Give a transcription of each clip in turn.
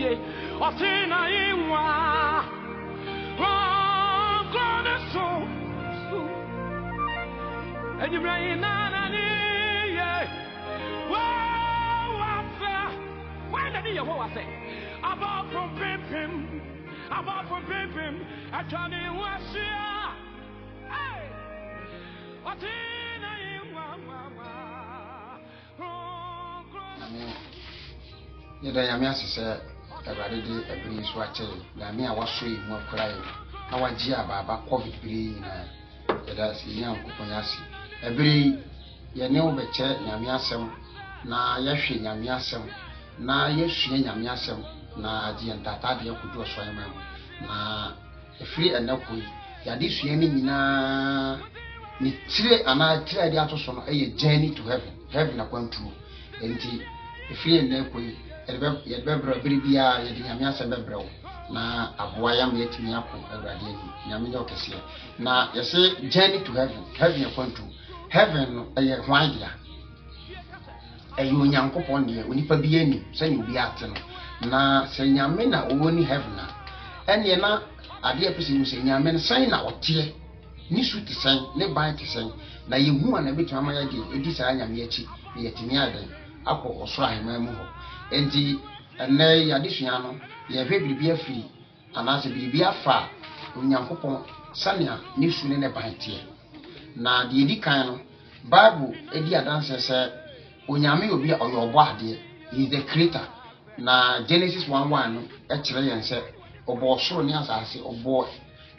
ye otina inwa God so Ejibra ina ni ye wa fa when did you what say about from pimping atani wasia hey otina inwa Yeda yame asese Awurade de abiri so ache yame a waso yi mu akra yi na waji ababa covid biri na yeda si yan kokon yasi abiri ye ne obeche yame asem na yahwe yame asem na yahwe yame asem na aji ntata de akudu so yama na efiri enakoi yade sua ni nyina ni tire ana tire de atoso no eye journey to heaven akwantu enti efiri enakoi yɛbɛbrɛ biribia yɛde nyame asɛm bɛbrɛ wo na aboa yam yɛtumi akɔ Awurade ani nyame yɛ ɔkɛseɛ na yɛsɛ journey to heaven akwantu heaven no ɛyɛ hwan dia ɛyɛ onyankopɔn deɛ onipa bi ani sɛnea obi ate no na sɛ nyame na ɔwɔ ni heaven na ɛneɛ na adeɛ pɛ sɛ mu sɛ nyame no sɛn na ɔteɛ ne su te sɛn ne ban te sɛn na yɛhu a na bɛtumi ama yɛde ɛdi saa nyame akyi na yɛtumi adan akɔ ɔsoro ahemman mu hɔ enti ɛnɛ yadesua no yɛhwɛ biribi afiri anaasɛ biribi afa onyankopɔn sania ne su ne ban teɛ na deɛ di kan no Bible edi adanse sɛ onyame obi a ɔyɛ ɔbɔ adeɛ he is the creator na Genesis 1:1 no ɛkyerɛ yɛn sɛ ɔbɔ ɔsoro ne asase ɔbɔ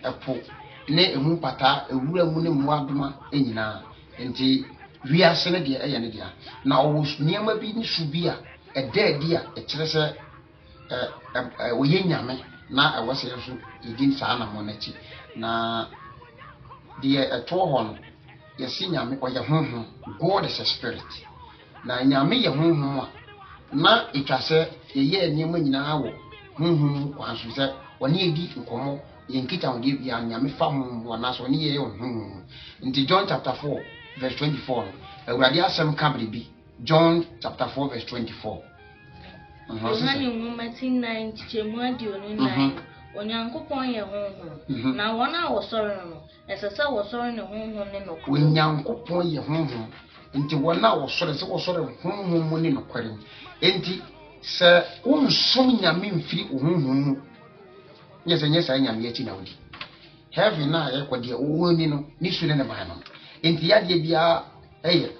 ɛpo ne emu pata ewura mu ne mu adoma nyinaa enti wiase ne deɛ ɛyɛ ne deɛ na ɔwɔ nneɛma bi ne su bi a ɛdaadi a ɛkyerɛ sɛ ɔyɛ nyame na ɛwɔ sɛ nso yɛdi saa na mo n'akyi na deɛ ɛtoɔ hɔ no yɛsi nyame ɔyɛ honhom God is a spirit na nyame yɛ honhom a na ɛtwa sɛ yɛyɛ nneɛma nyinaa wɔ honhom kwan so sɛ ɔne yɛdi nkɔmmɔ yɛnkita ho deɛ bia nyame fa honhom anaasɛ ɔne yɛyɛ honhom nti John chapter 4 verse 24 no Awurade asɛm ka biribi John chapter 4 verse 24. Yohane Mumati 9 chemu adionu 9. Onyankopon ye honhom. Na wona wosoro no, esese wosoro ne honhom ne nokwo. Onyankopon ye honhom. Enti wona wosoro se wosoro honhom mu ne nokware. Enti se unsom nyame mfiri honhom mu. Nyesa nyame achi na wodi. Heaven na ye kwade woni no, ni su ne ban no. Enti yade bia eye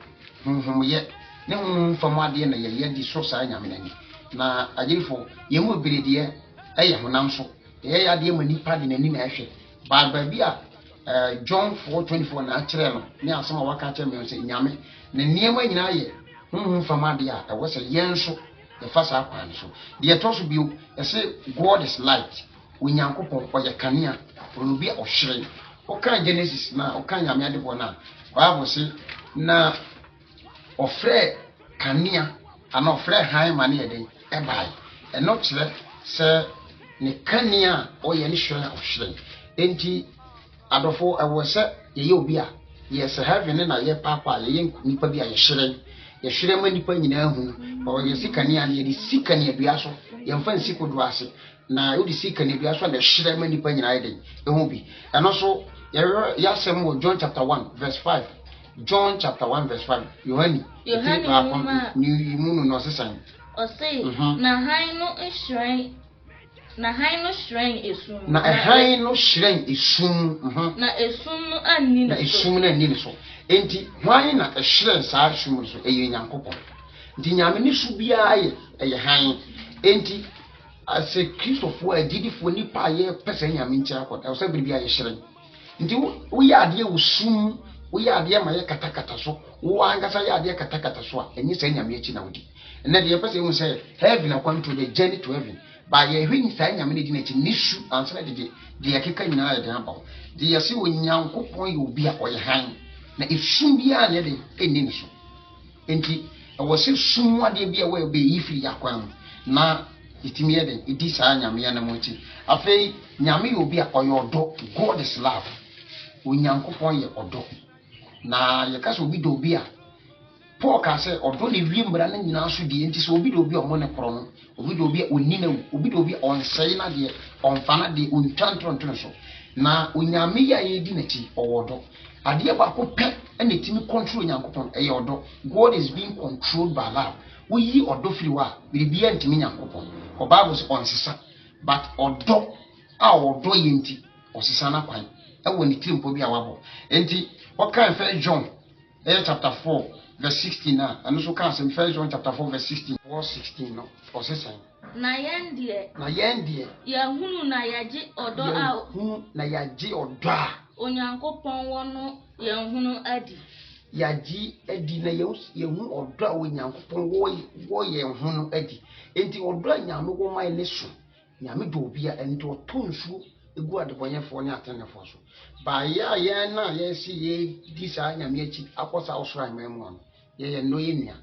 honhom ye ne honhom ade na ye di so saa nyame nani na agirifo ye mu birediye eye honam so ye ade ma nipa de nani na ehwe ba bi a John 4:24 na akire no ne asoma waka kire me se nyame na niema nyina ye honhom ade a ewo se yen so ye fa saa kwan so de to so bio ese God is light onyankopon oye kanea obi a ohwere okan Genesis na okan nyame ade bo na Bible se na ofre kanea ana ofre han ma ne yeden ebai eno kire se ne kanea oye ne hwere ohwere enti adofo ewo se ye obi a ye se heaven na ye papa ye nipa bi a ye hwere ma nipa nyina hu o ye sikania ne ye sikania bia so ye mfa nsikodo ase na odi sikania bia so na hwere ma nipa nyina yeden ehu bi eno so ye asem wo John chapter 1 verse 5 John chapter 1 verse 5 Yohani no sesan o say na han no shrine esum na han no shrine esum na esum no anni na esum na anni so enti hwan na shrine saa esum so eye nyankopon enti nyame ni su bia ye han enti ase Christopher adidifo nipa ye pese nyame nchi akota o say bibia ye shrine enti wo ya ade usum wo ya ade ma ye katakata so wo angasa ya ade katakata so a enyi sa nyame achi na wodi na de pese hu say heaven akwanto the journey to heaven ba ye hwini sa nyame ne di na chi nisu ansana de yakeka nyina ya de abaw de yesi onyankopon ye obi a oye han na esum bia ne de enni ne so enti wo se sum ade bia wo be yifiri yakwan na itimi ye de edi sa nyame ya na mo chi afei nyame ye obi a oye odo God is love onyankopon ye odo na ye ka so obi do obi a Paul ka say odo ne wie mbra na nyina so de enti so obi do obi o mo ne koro no obi do obi onni na obi do obi on sei na de on fa na de on twantron so na onyame ya ye di na ti owodo ade ba ko pe na timi control nyankopon e ye odo. God is being controlled by love. We yi odo free wa bibia ntimi nyankopon o Bible say on sisa but odo a odo ye nti osisa na kwan e woni timpo bi a wabo enti what kind of John chapter 4 verse 16 now and also can say 1 John chapter 4 verse 16 or 16 no or say na yendie ya hunu na yaji odo a hunu na yaji odo a onyankopon wono ya hunu adi yaji adi na yehu odo a onyankopon wo ye hunu adi enti odo anyame wo mai ne so nyame do obi a enti otonsu egu adebonyefo ne atenefo so ba ya na ye si ye disa nyame achi akosa osoro amemu no ye no ye nua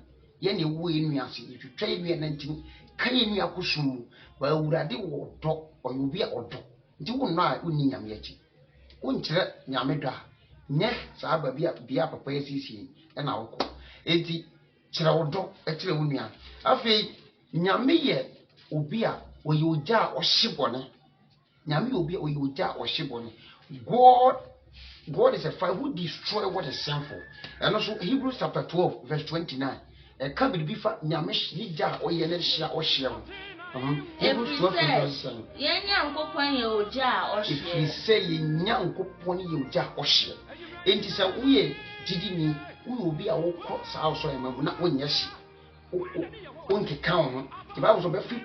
ye ne wo ye nua se twetwa ye nua nantim kan ye nua kosum ba awurade wo do oyobi a odo nti wo no a uni nyame achi wonkyere nyame do a nye saa ba bia papa ye sisi na wo ko enti kyere wo do kyere wo nua afei nyame ye obi a oyoja a ohyebone nyame obi a oyoja a ohyebone God is a fire who destroy what is sinful. And also Hebrews chapter 12 verse 29. Can be fa nyame hija oyele hia ohia. Hebrews 12 verse 7. Ye nyankopon ye oja a ohia. If we say ye nyankopon ye oja a ohia. Enti say uye didini unu obi a wo kọ saa so emabu na wonya hye. Onke kan ho. The Bible so be fi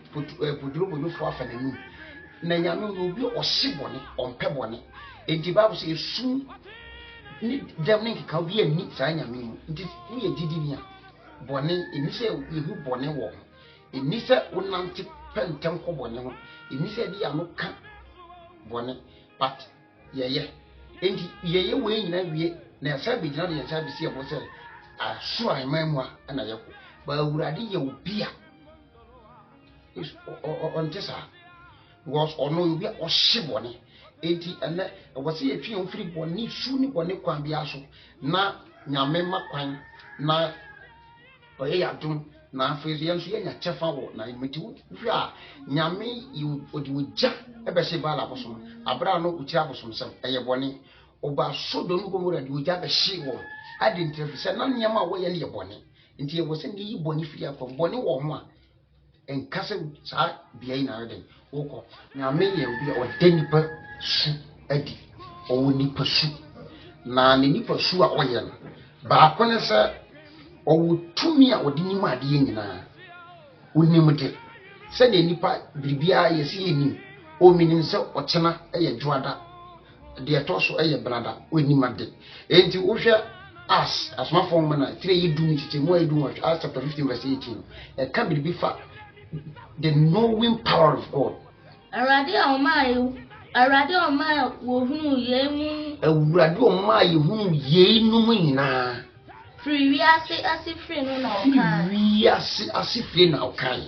poduro fo afananu. Na nyame obi ohyebone ompebone. Enti Bible say esu ni dem ne ka bi ani saa nyame mu nti wo ye didi a bone eni se yehu bone wo eni se wonante pentem ko bone ho eni se di anu ka bone but yeye enti yeye we nyina wie na sa be gina de sa bi se ebo se aso aimamu a na yeko ba awurade ye obi a is on tesa was ono obi a ohyebone enti ene wose ye twi ofiri boni su ni boni kwan bia so na nyame makwan na oye yadum na afezi enso ye nya chefa wo na imeti wi a nyame yi odi wogya ebe se bala bosom abra no ukira bosom sem eye boni oba sodo no gomora di wogya be hye wo adi ntefi se na nyama wo ye ne ye boni enti ye wose ni yi boni firi akon boni wo ho a enkase sa bia ina reden woko nyame ye obi a odenipa su adi owo nipa su na ne nipa su a oye no ba ko ne se owo tumi a odi nimu ade nyina onim de se ne nipa biribia yesi enim o minim se ochena eye juada de etoso eye brada onim ade enti wo hwe asma fon mana 3 yedum tete mo yedum as chapter 15 verse 18 e ka biribi fa the knowing power of God arade o ma wo hunu ye mu awurade o ma ye hunu ye nu nyina free we asifre no na okan we asifre na okan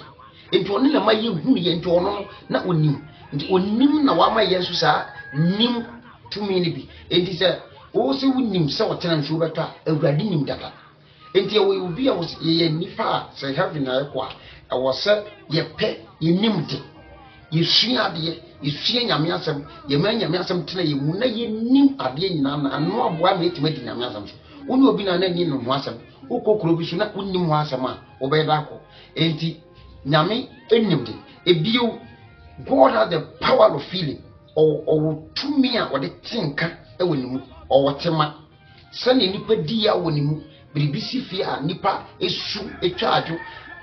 enti ono na ma ye hunu ye enti ono na onim enti onim na wa ma ye nso sa nim tumi ni bi enti se o se wonim se wotena nso beto a awurade nim dada enti we obi a ye nifa se heaven na ekwa e wo se ye pe ye nim de yesua ade yesua nyame asem ye ma nyame asem tena ye mu na ye nim ade nyina na ano aboa ma etima di nyame asem so woni obi na nyi no ho asem okokoro bi so na unnim ho asem a obeda akọ enti nyame enim de ebio God has the power of feeling or to me a ode tinka e wonimu or wotema se ne nipa di ya wonimu biribisi fi a nipa esu etwaadwo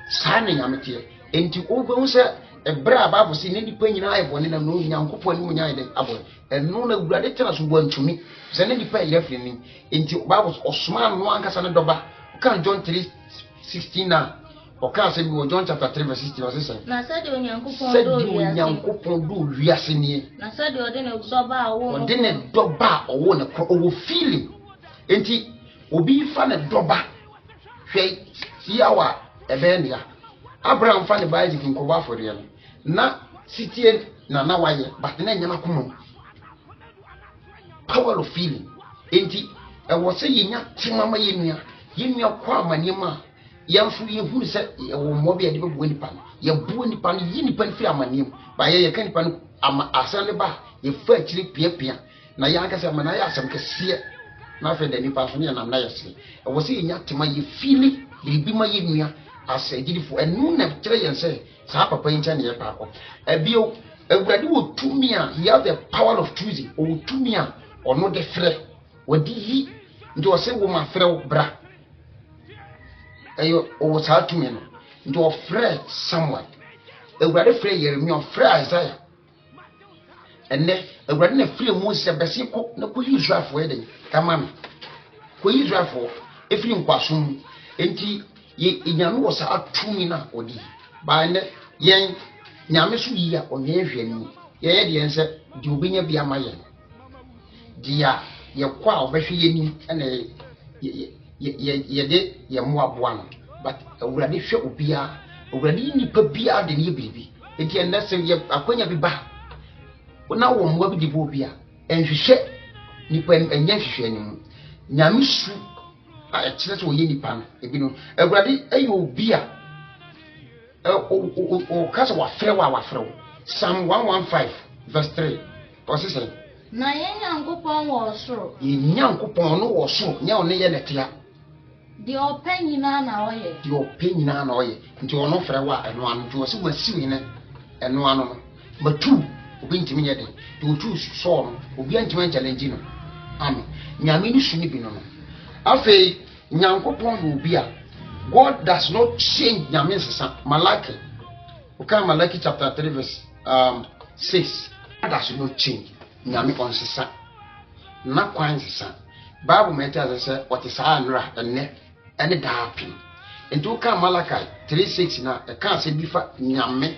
saa ne nyame tie enti ogun se ebra Bible si ne nipa nyina ayebone na no nyankopon ni munya ayede abo eno na awurade tena so bwantumi se ne nipa yefre ni enti Bible osman no ankasa ne doba kan John 3:16 na o kan se bi John chapter 3 verse 16 o se na se de onyankopon do wiase ni na se de ode ne doba awo no ode ne doba owo ne owo feeling enti obi fa ne doba hwe siawa ebe ne ya Abraham fa ne Isaac nkoba afori no na sitie na waye but na nyama komo power of feeling enti e wo se yenya timama yenua yemi akwa amanema yamfu yehu se wo mobi ade bebu nipa no ye bu nipa no yi nipa fi amanem ba ye ka nipa no asane ba ye fa akiri piapia na ya aka se amana ya asem kese na fe da nipa so ne na yesi e wo se nya tema ye fili bibi ma ye nua asagirifo enu na kire yen se sa papa yin ne ye pa ko ebio awurade wo tumi a he has the power of choosing o tumi a ono de frɛ wadi yi nti o se wo ma frɛ wo bra ayo o sa tumi no nti o frɛ someone awurade frɛ Yeremia o frɛ Isaiah enne awurade na frɛ Moses bɛsi ko na ko Israelfo eden kama me ko Israelfo efiri nkwasom enti ye nyame wo sa atumi na odi ba ne yen nyame so yi a onye hwani ye ye de ense di obenya bia ma ye dia ye kwa obehwe yeni na ye de ye moaboa no but awurade hwe obia awurade nipa bia de ne biribi enti enna se ye akonya bi ba na wo moa bi di bo bia enhwehwe nipa enya hwehwe ni mu nyame su a ekire so ye nipa no ebi no awurade ayo obia o kasa wa frɛ Psalm 115 verse 3 o se se na ye nyankopɔn wɔ soro ye nyankopɔn no wɔ soro nya one ye netia de ɔpɛ nyina na ɔyɛ nti ɔno frɛ wa ɛno ano nti ɔse masiwi ne ɛno ano no matu obi ntimi nyɛ de otu so no obi antimi challenge no amen nyame ni suni bi no afei nyankopɔn no obi a God does not change nyame nsesa Malaki okay Malaki chapter 3 verse 6 God does not change nyame onsesa na kwan nsesa Bible meta say what is anra ene daapin ento ka Malaki 3:6 na e ka se bifa nyame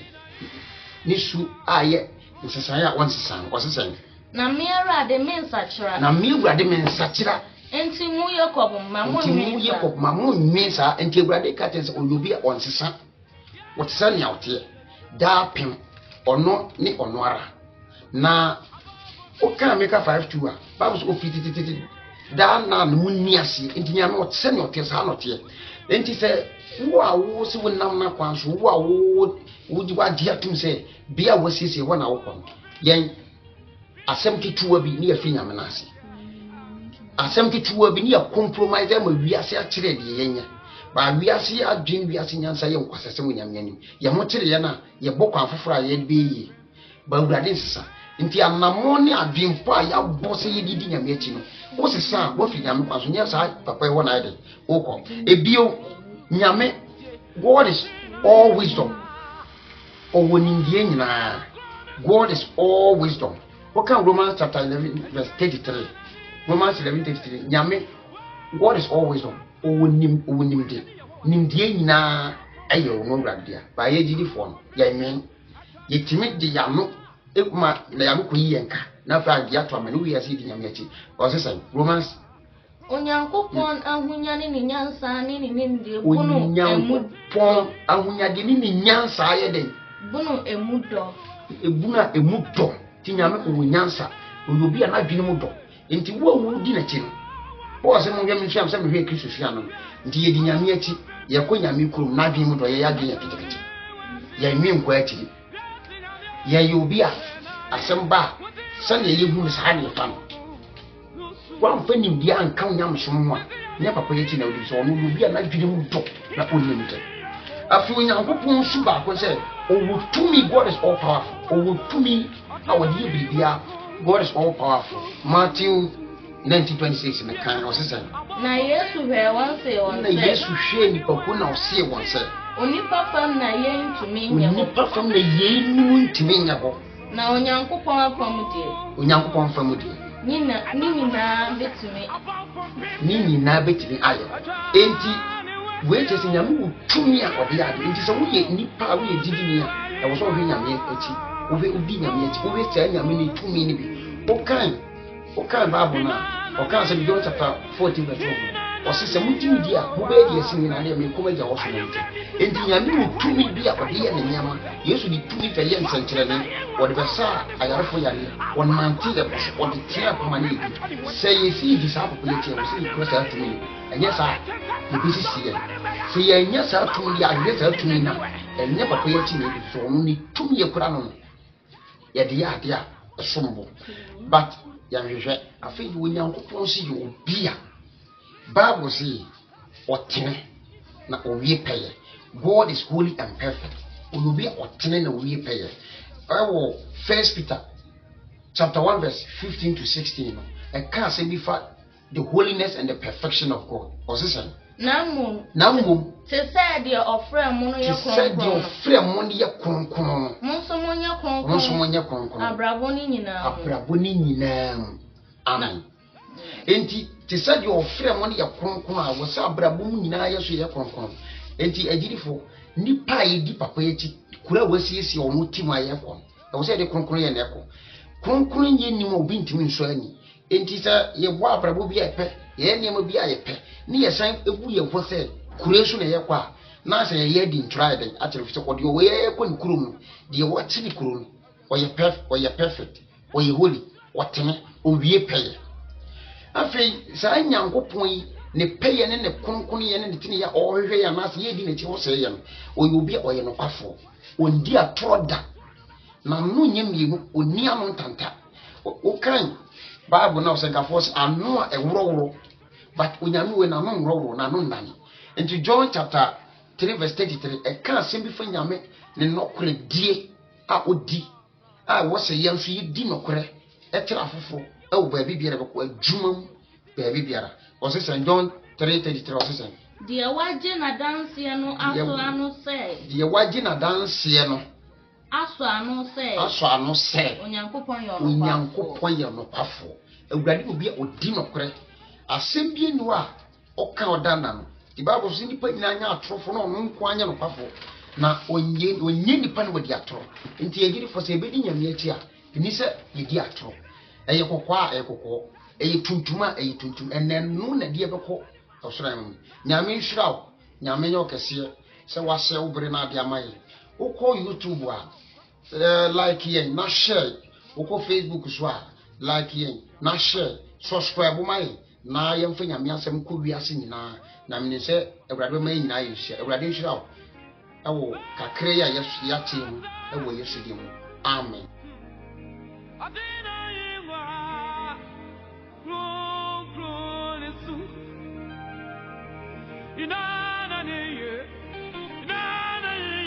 ni su aye nsesa ya onsesa osesa na me Awurade me nsachira enti mu Yakob ma mu mmesa enti Awurade ka tense oyobi onsesa wotsa ne awte daapin ono ni ono ara na o ka meka 5:2 a Bible so ofitititi da na no munni ase enti nyame wotsa ne awte sa anote enti se wo a wo se wonam na kwan so wo a wo di wa dia tum se bia wo siesie wo na wo kon yen asem ketuwa bi ne afi nyame na ase asem ketuwa bi ne compromise ma wiase a kire de yenya ba wiase adwin wiase nyansa ye nkwasese mo nyame anim ye mo kire ye na ye bokwan foforo a ye de yi ba Awurade nsesa nti anamo ne adwin po a ya bo se ye didi nyame achi no wo sesa wo fi nyame kwaso nya sa papa ye wo na ide wo ebio nyame God is all wisdom owonindie nyina God is all wisdom. What can Romans chapter 11 verse 33? Romans 11:33. Nyame, God is all wisdom. Owonimde. Nimdie nyina ayo no radia. Ba ye gidi fo ya men. Ye timi de yano ekuma na yano ko yiyenka. Na fa dia to amane wi ase di nyame achi. O se say Romans Onyankopɔn ahunyane ni nyansa ni nimdie bunu Onyankopɔn ahunyade ni nyansa ye den. Bunu emudo. Ebuna emudo. Ti nyame ko nyansa oyobi ana dwene mu do enti wo di na chi no bo se mo ngem hwam se me hwe Kristo hwia no nti ye di nyame achi ye ko nyame kurum na dwene mu do ye ya dwene kitikiti ye nwi nkwa achi ye yobi a asem ba se ne ye hu sa ne fa no wa mfa nim dia anka nyam so mo a ne papa ye chi na odi so no yobi ana dwene mu do na onim te afi onyankopɔn su ba ko se owo tumi God is all powerful owo tumi our dear Bibia, God is all powerful. Matthew 19:26 in the kind of system. Na Yesu hwe wonse wonse. Na Yesu hwe ni pako na ose wonse. Onipa fam na ye ntumi nya ho. Onipa fam na ye nu ntumi nya ho. Na Onyankopɔn afam die. Onyankopɔn fam die. Ni nyina betumi aye. Enti we tese nyamu tumi a ode ade. Enti so wo ye nipa wo ye didini a, e wo so hwe nyame achi. Obe udi nyame achi obe tsa nyame ni tumi ni bi okan Bible na okan se John chapter 14 verse 12 o se se mutimi dia mo be dia sini na na me ko meja wo so nti enti nyame ni tumi bi a ode ye ne nyama Yesu ni tumi fa ye nsankyere ne o de besa ayarefo yare won manti de o de tia ko mani bi se ye si di sa populate o se ko sa tumi enye sa ebisi sie se yenya sa tumi ya agye sa tumi na enye papa ya ti na so no ni tumi ye kura no ye de ya de a sombo but ya hwehwe afi wo nyankopon si yo bia Bible say otene na owie peye God is holy and perfect obi otene na owie peye awo 1 Peter chapter 1 verse 15 to 16 no e can say before the holiness and the perfection of God osisen namum se said the offer mo no ye kronkron se the offer mo no ye kronkron monso mo nye kronkron abrabo ni nyina amen enti te said the offer mo no ye kronkron a wo sa abrabo mu nyina ye so ye kronkron enti agirifo nipa ye di papa ye ti kura wasiesie omo tim aye ko e wo se de kronkron ye na ko kronkron ye nim obi ntimi nso ani enti sa ye bo abrabo bi epe ye niam bi ayepe ni ye san ebu ye ho se kuresu na ye kwa na se ye di ntrai den atire fi ko de o ye ko ni kurum de wo ti ni kurum o ye perfect o ye holy o tene o wie peye afei sa nyankopon yi ne peye ne kronkron ye ne tene ya o hwehwe ya na se ye di ne ti ho se ye no o ye obi o ye no kwafo o ndi atoroda na no nyemienu oni anu ntanta o kan Bible now say force anu a ewrowro but onyame we na no nwrowro na no nani into John chapter 3 verse 33 e kan sembi fa nyame ne nokore die a odi a wo se yanso yi di nokore e tira fofo e wo ba bibiara be ko adwumam ba bibiara o se John 3:33 o se die waje na danse no aso anu se die waje na danse no aso anu se onyankopon yo no kwafo awurade obi a odi nokore asem bi enu a oka odana no the Bible says nipa nyina anya atrofo no no nko anya no kwafo na onye nipa no wadi atro nti yegiri fo se ebedi nyame achi a ni se yedi atro eye kokwa eye tuntuma eye tuntum enenu na die beko osora mu nyame nhirawo nyame nyo kese se wase obere na ade amaye ukọ YouTube a like yen na share ukọ Facebook so a like yen na share subscribe mai na yemfa nyame asem ko wiase nyina na mene se awurade ma nyina ye hye awurade nhirawo ewo kakre ya yesu ya tim ewo yesu dim amen.